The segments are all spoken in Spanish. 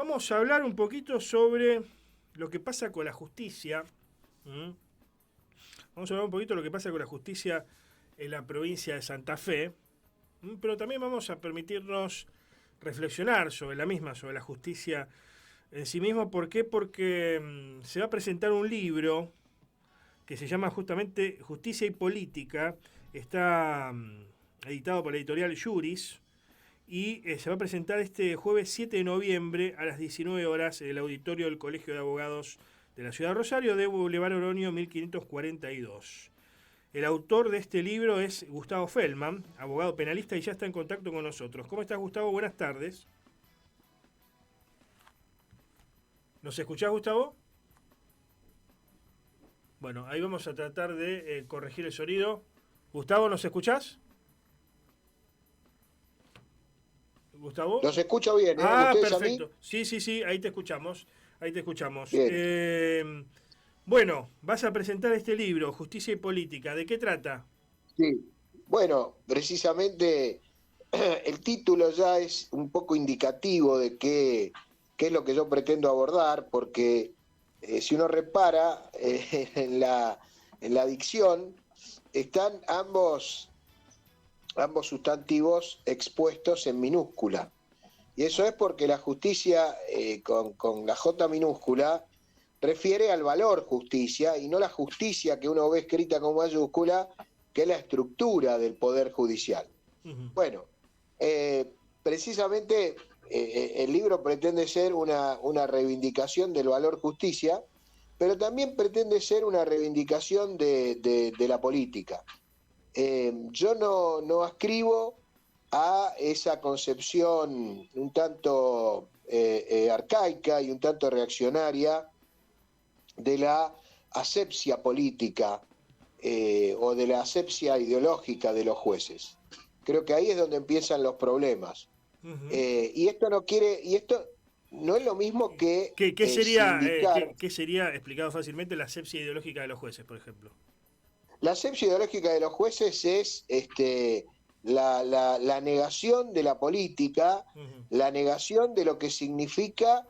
vamos a hablar un poquito sobre lo que pasa con la justicia. ¿Mm? Vamos a hablar un poquito de lo que pasa con la justicia en la provincia de Santa Fe. Pero también vamos a permitirnos reflexionar sobre la misma, sobre la justicia en sí mismo. ¿Por qué? Porque se va a presentar un libro que se llama justamente Justicia y Política. Está editado por la editorial Juris. Y se va a presentar este jueves 7 de noviembre a las 19 horas en el auditorio del Colegio de Abogados de la Ciudad de Rosario, de Boulevard Oroño 1542. El autor de este libro es Gustavo Feldman, abogado penalista, y ya está en contacto con nosotros. ¿Cómo estás, Gustavo? Buenas tardes. ¿Nos escuchás, Gustavo? Bueno, ahí vamos a tratar de corregir el sonido. Gustavo, ¿nos escuchás? Gustavo. Los escucho bien, ¿eh? Ah, ¿Ustedes a mí? perfecto. Sí, ahí te escuchamos. Ahí te escuchamos. Bien. Bueno, vas a presentar este libro, Justicia y Política. ¿De qué trata? Sí. Bueno, precisamente el título ya es un poco indicativo de qué es lo que yo pretendo abordar, porque si uno repara en la dicción, están ambos sustantivos expuestos en minúscula. Y eso es porque la justicia con la J minúscula refiere al valor justicia y no la justicia que uno ve escrita con mayúscula, que es la estructura del poder judicial. Uh-huh. Bueno, precisamente el libro pretende ser una reivindicación del valor justicia, pero también pretende ser una reivindicación de la política. Yo no ascribo a esa concepción un tanto arcaica y un tanto reaccionaria de la asepsia política o de la asepsia ideológica de los jueces. Creo que ahí es donde empiezan los problemas. Uh-huh. Y esto no es lo mismo que ¿Qué sería, sindicar. qué sería, explicado fácilmente, la asepsia ideológica de los jueces, por ejemplo? La asepsia ideológica de los jueces es la negación de la política, Uh-huh. la negación de lo que significa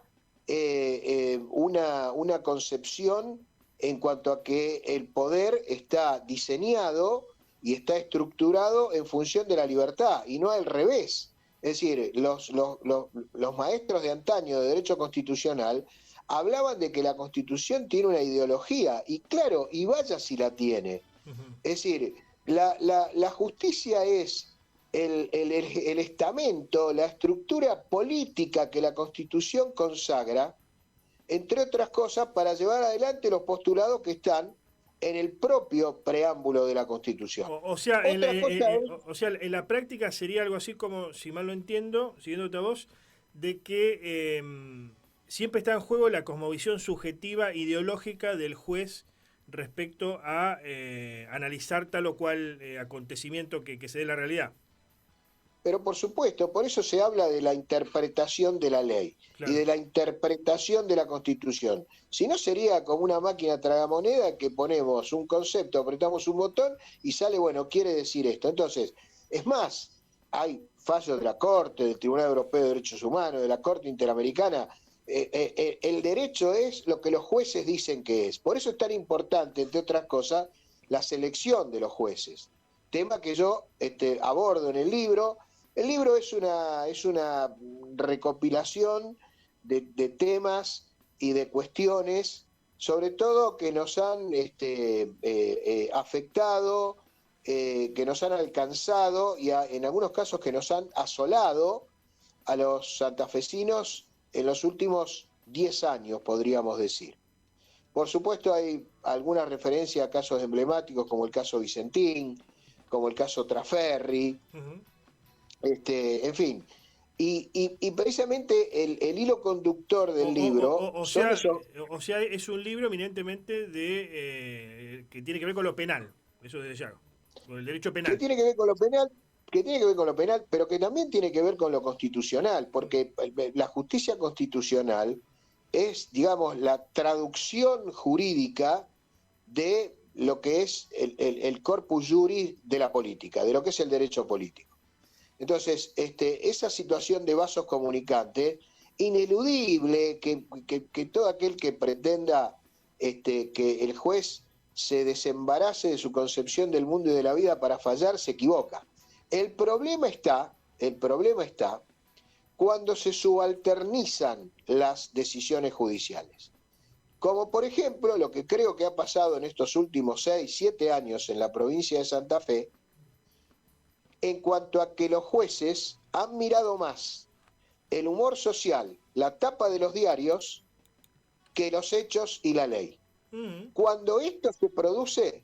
una concepción en cuanto a que el poder está diseñado y está estructurado en función de la libertad y no al revés. Es decir, los maestros de antaño de derecho constitucional hablaban de que la Constitución tiene una ideología, y claro, y vaya si la tiene. Uh-huh. Es decir, la justicia es el estamento, la estructura política que la Constitución consagra, entre otras cosas, para llevar adelante los postulados que están en el propio preámbulo de la Constitución. O sea, en la práctica sería algo así como, si mal no entiendo, siguiéndote a vos, de que siempre está en juego la cosmovisión subjetiva ideológica del juez respecto a analizar tal o cual acontecimiento que se dé en la realidad. Pero por supuesto, por eso se habla de la interpretación de la ley, Claro. y de la interpretación de la Constitución. Si no, sería como una máquina tragamoneda que ponemos un concepto, apretamos un botón y sale, bueno, quiere decir esto. Entonces, es más, hay fallos de la Corte, del Tribunal Europeo de Derechos Humanos, de la Corte Interamericana. El derecho es lo que los jueces dicen que es. Por eso es tan importante, entre otras cosas, la selección de los jueces. Tema que yo abordo en el libro. El libro es una recopilación de temas y de cuestiones, sobre todo que nos han afectado, que nos han alcanzado y en algunos casos que nos han asolado a los santafesinos en los últimos 10 años, podríamos decir. Por supuesto hay alguna referencia a casos emblemáticos como el caso Vicentín, como el caso Traferri. Uh-huh. En fin, y precisamente el hilo conductor del libro O son sea, esos. o sea, es un libro eminentemente que tiene que ver con lo penal, eso desde ya, con el derecho Que penal. tiene que ver con lo penal, que tiene que ver con lo penal, pero que también tiene que ver con lo constitucional, porque la justicia constitucional es, digamos, la traducción jurídica de lo que es el corpus juris de la política, de lo que es el derecho político. Entonces, esa situación de vasos comunicantes ineludible que todo aquel que pretenda que el juez se desembarace de su concepción del mundo y de la vida para fallar, se equivoca. El problema está cuando se subalternizan las decisiones judiciales. Como por ejemplo lo que creo que ha pasado en estos últimos 6, 7 años en la provincia de Santa Fe, en cuanto a que los jueces han mirado más el humor social, la tapa de los diarios, que los hechos y la ley. Cuando esto se produce,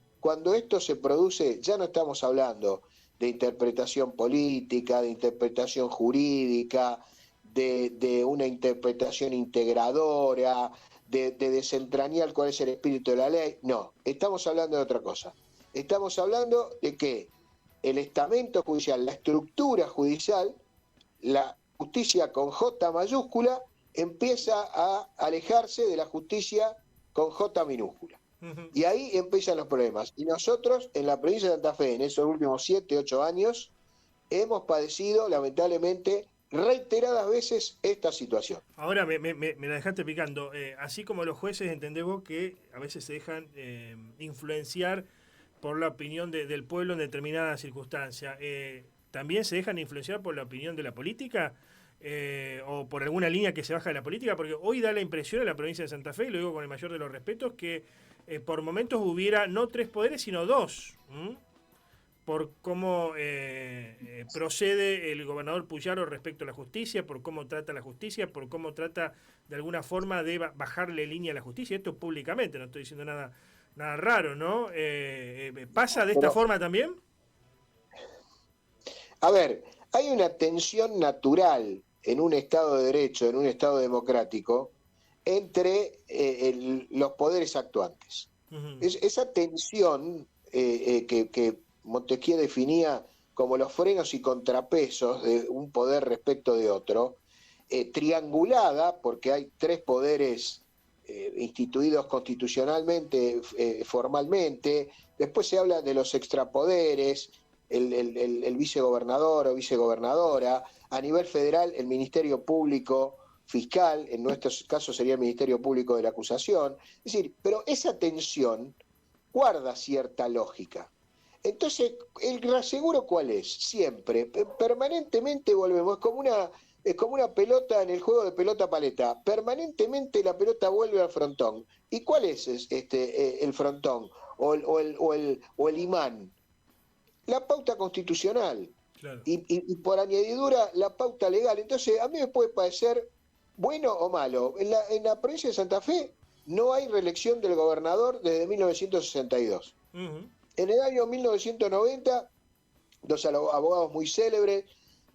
ya no estamos hablando de interpretación política, de interpretación jurídica, de una interpretación integradora, de desentrañar cuál es el espíritu de la ley. No, estamos hablando de otra cosa. Estamos hablando de que el estamento judicial, la estructura judicial, la justicia con J mayúscula, empieza a alejarse de la justicia con J minúscula. Y ahí empiezan los problemas. Y nosotros, en la provincia de Santa Fe, en esos últimos 7, 8 años, hemos padecido, lamentablemente, reiteradas veces esta situación. Ahora me la dejaste picando. Así como los jueces, entendés vos que a veces se dejan influenciar por la opinión del pueblo en determinada circunstancia. ¿También se dejan influenciar por la opinión de la política? ¿O por alguna línea que se baja de la política? Porque hoy da la impresión en la provincia de Santa Fe, y lo digo con el mayor de los respetos, que por momentos hubiera no 3 poderes, sino 2. Por cómo procede el gobernador Puyaro respecto a la justicia, por cómo trata la justicia, por cómo trata de alguna forma de bajarle línea a la justicia. Esto públicamente, no estoy diciendo nada raro, ¿no? ¿Pasa de esta forma también? A ver, hay una tensión natural en un Estado de Derecho, en un Estado democrático, entre los poderes actuantes. Esa tensión que Montesquieu definía como los frenos y contrapesos de un poder respecto de otro, triangulada, porque hay 3 poderes instituidos constitucionalmente, formalmente, después se habla de los extrapoderes, el vicegobernador o vicegobernadora, a nivel federal el Ministerio Público Fiscal, en nuestro caso sería el Ministerio Público de la Acusación, es decir, pero esa tensión guarda cierta lógica. Entonces, ¿el reaseguro cuál es? Siempre, permanentemente volvemos, es como una pelota en el juego de pelota paleta, permanentemente la pelota vuelve al frontón. ¿Y cuál es el frontón o el imán? La pauta constitucional. Claro. Y por añadidura la pauta legal. Entonces, a mí me puede parecer bueno o malo. En la provincia de Santa Fe no hay reelección del gobernador desde 1962. En el año 1990, dos abogados muy célebres,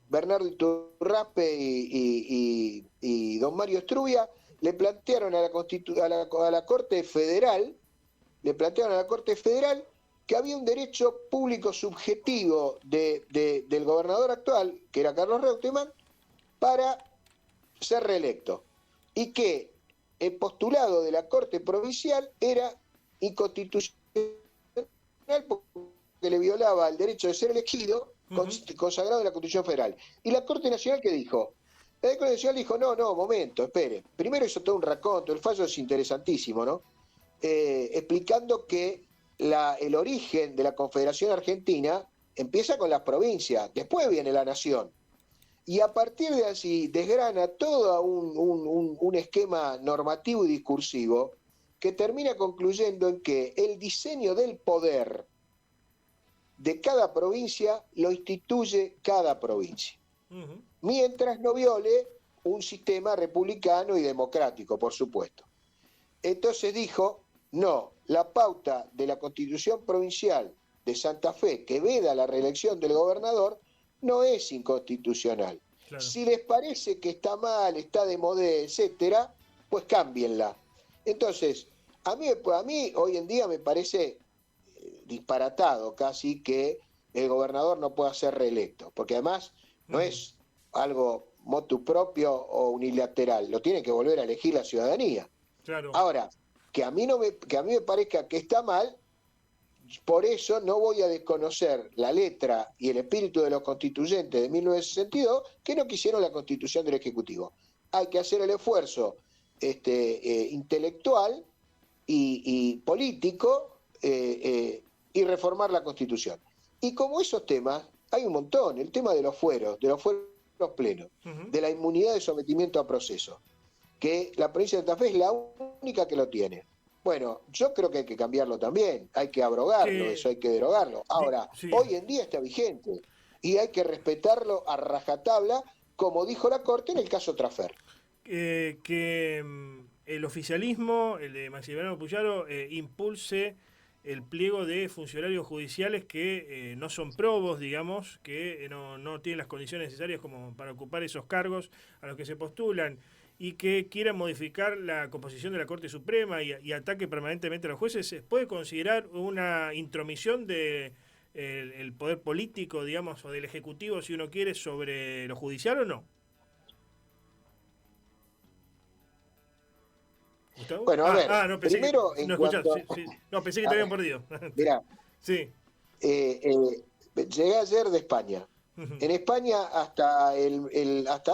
Bernardo Iturraspe y don Mario Estrubia, le plantearon a la Corte Federal, que había un derecho público subjetivo del gobernador actual, que era Carlos Reutemann, para ser reelecto. Y que el postulado de la Corte Provincial era inconstitucional porque le violaba el derecho de ser elegido, consagrado en la Constitución Federal. Y la Corte Nacional, ¿qué dijo? La Corte Nacional dijo, no, momento, espere. Primero hizo todo un raconto, el fallo es interesantísimo, ¿no? Explicando que el origen de la Confederación Argentina empieza con las provincias, después viene la nación. Y a partir de así desgrana todo un esquema normativo y discursivo que termina concluyendo en que el diseño del poder de cada provincia lo instituye cada provincia, mientras no viole un sistema republicano y democrático, por supuesto. Entonces dijo, no, la pauta de la Constitución Provincial de Santa Fe, que veda la reelección del gobernador, no es inconstitucional. Claro. Si les parece que está mal, está de modé, etcétera, pues cámbienla. Entonces, a mí hoy en día me parece disparatado casi que el gobernador no pueda ser reelecto, porque además no es algo motu propio o unilateral, lo tiene que volver a elegir la ciudadanía. Claro. Ahora, que a mí me parezca que está mal, por eso no voy a desconocer la letra y el espíritu de los constituyentes de 1962 que no quisieron la constitución del Ejecutivo. hay que hacer el esfuerzo intelectual y político y reformar la Constitución. Y como esos temas, hay un montón. El tema de los fueros plenos, de la inmunidad de sometimiento a proceso, que la provincia de Santa Fe es la única que lo tiene. Bueno, yo creo que hay que cambiarlo también, hay que abrogarlo, eso hay que derogarlo. Ahora, sí. Hoy en día está vigente y hay que respetarlo a rajatabla, como dijo la Corte en el caso Trafer. El oficialismo, el de Maximiliano Puyaro, impulse el pliego de funcionarios judiciales que no son probos, digamos, que no tienen las condiciones necesarias como para ocupar esos cargos a los que se postulan, y que quieran modificar la composición de la Corte Suprema y ataque permanentemente a los jueces. ¿Se puede considerar una intromisión de el poder político, digamos, o del Ejecutivo, si uno quiere, sobre lo judicial o no? ¿Gustavo? Bueno, a ver, no, pensé primero que en no cuanto... sí. No, pensé que te habían perdido. Mirá, Sí. Llegué ayer de España. En España, hasta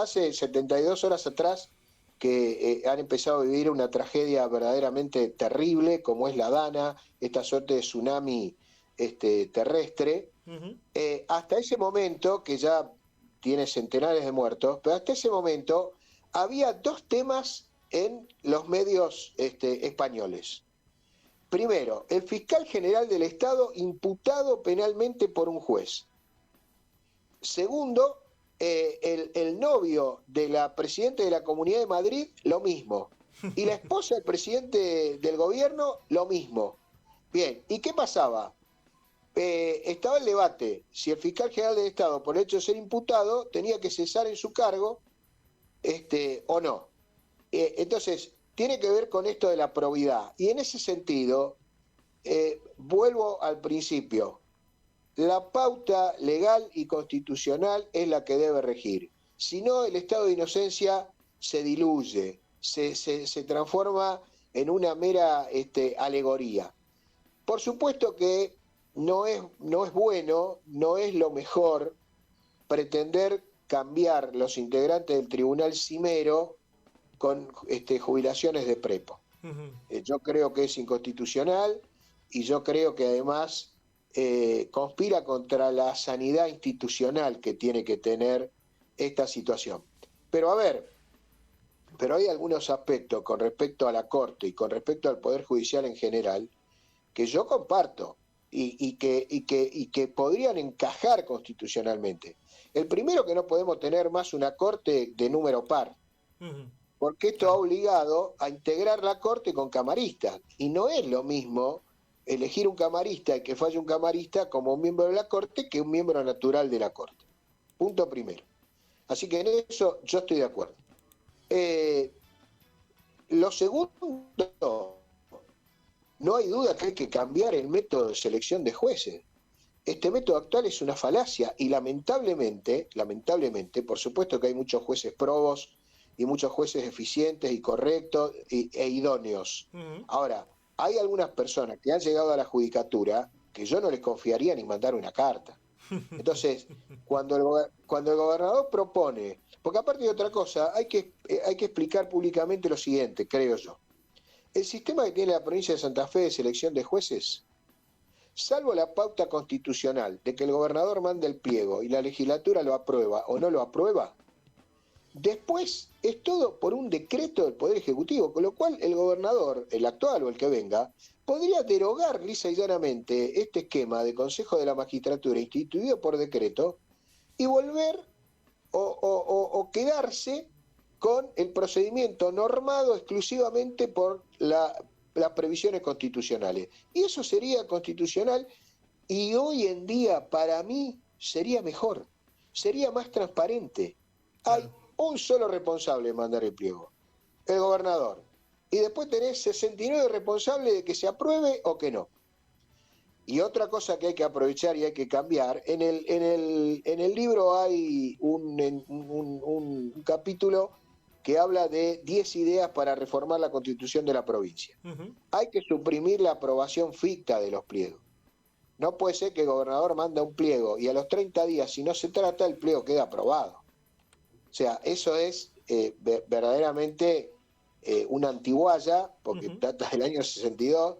hace 72 horas atrás, que han empezado a vivir una tragedia verdaderamente terrible, como es la Dana, esta suerte de tsunami terrestre. Hasta ese momento, que ya tiene centenares de muertos, pero hasta ese momento había dos temas en los medios españoles. Primero, el fiscal general del Estado imputado penalmente por un juez. Segundo, el novio de la presidenta de la Comunidad de Madrid, lo mismo. Y la esposa del presidente del gobierno, lo mismo. Bien, ¿y qué pasaba? Estaba el debate si el fiscal general del Estado, por el hecho de ser imputado, tenía que cesar en su cargo o no. Entonces, tiene que ver con esto de la probidad. Y en ese sentido, vuelvo al principio. La pauta legal y constitucional es la que debe regir. Si no, el estado de inocencia se diluye, se transforma en una mera alegoría. Por supuesto que no es bueno, no es lo mejor pretender cambiar los integrantes del tribunal cimero con jubilaciones de prepo. Yo creo que es inconstitucional y yo creo que además conspira contra la sanidad institucional que tiene que tener esta situación. Pero a ver, hay algunos aspectos con respecto a la Corte y con respecto al Poder Judicial en general que yo comparto y que podrían encajar constitucionalmente. El primero, que no podemos tener más una Corte de número par, porque esto ha obligado a integrar la Corte con camaristas, y no es lo mismo elegir un camarista y que falle un camarista como un miembro de la Corte que un miembro natural de la Corte. Punto primero. Así que en eso yo estoy de acuerdo. Lo segundo, no hay duda que hay que cambiar el método de selección de jueces. Este método actual es una falacia y lamentablemente, por supuesto que hay muchos jueces probos y muchos jueces eficientes y correctos e idóneos. Ahora, hay algunas personas que han llegado a la judicatura que yo no les confiaría ni mandar una carta. Entonces, cuando el gobernador propone, porque aparte de otra cosa, hay que explicar públicamente lo siguiente, creo yo. El sistema que tiene la provincia de Santa Fe de selección de jueces, salvo la pauta constitucional de que el gobernador manda el pliego y la legislatura lo aprueba o no lo aprueba, después es todo por un decreto del Poder Ejecutivo, con lo cual el gobernador, el actual o el que venga, podría derogar lisa y llanamente este esquema de Consejo de la Magistratura instituido por decreto y volver o quedarse con el procedimiento normado exclusivamente por las previsiones constitucionales. Y eso sería constitucional y hoy en día para mí sería mejor, sería más transparente. Hay un solo responsable de mandar el pliego, el gobernador. Y después tenés 69 responsables de que se apruebe o que no. Y otra cosa que hay que aprovechar y hay que cambiar, en el libro hay un capítulo que habla de 10 ideas para reformar la constitución de la provincia. Hay que suprimir la aprobación ficta de los pliegos. No puede ser que el gobernador manda un pliego y a los 30 días, si no se trata, el pliego queda aprobado. O sea, eso es verdaderamente una antiguaya, porque Ujú. data del año 62,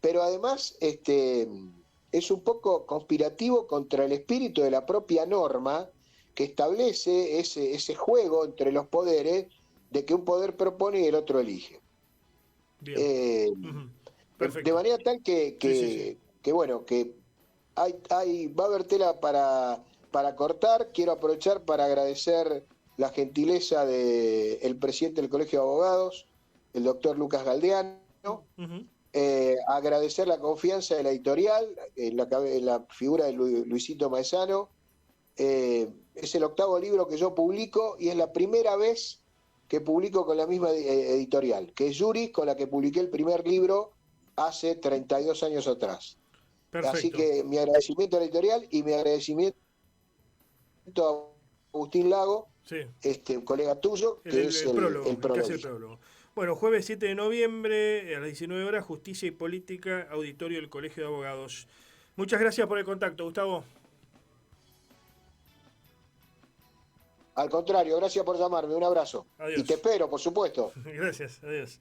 pero además es un poco conspirativo contra el espíritu de la propia norma que establece ese juego entre los poderes de que un poder propone y el otro elige. Bien. Eh, Ujú. de Perfecto. manera tal Sí, sí, sí. que bueno, que va a haber tela para cortar. Quiero aprovechar para agradecer la gentileza del presidente del Colegio de Abogados, el doctor Lucas Galdeano, Ujú. agradecer la confianza de la editorial, en la figura de Luisito Maezano. Es el octavo libro que yo publico y es la primera vez que publico con la misma editorial, que es Juris, con la que publiqué el primer libro hace 32 años atrás. Así Perfecto. que mi agradecimiento a la editorial y mi agradecimiento a Agustín Lago, Sí. un colega tuyo, que es El el prólogo, el que hace el prologuista. prólogo. Bueno, jueves 7 de noviembre a las 19 horas, Justicia y Política, auditorio del Colegio de Abogados. Muchas gracias por el contacto, Gustavo. Al contrario, gracias por llamarme, un abrazo. Y te Adiós. espero, por supuesto. Gracias, adiós.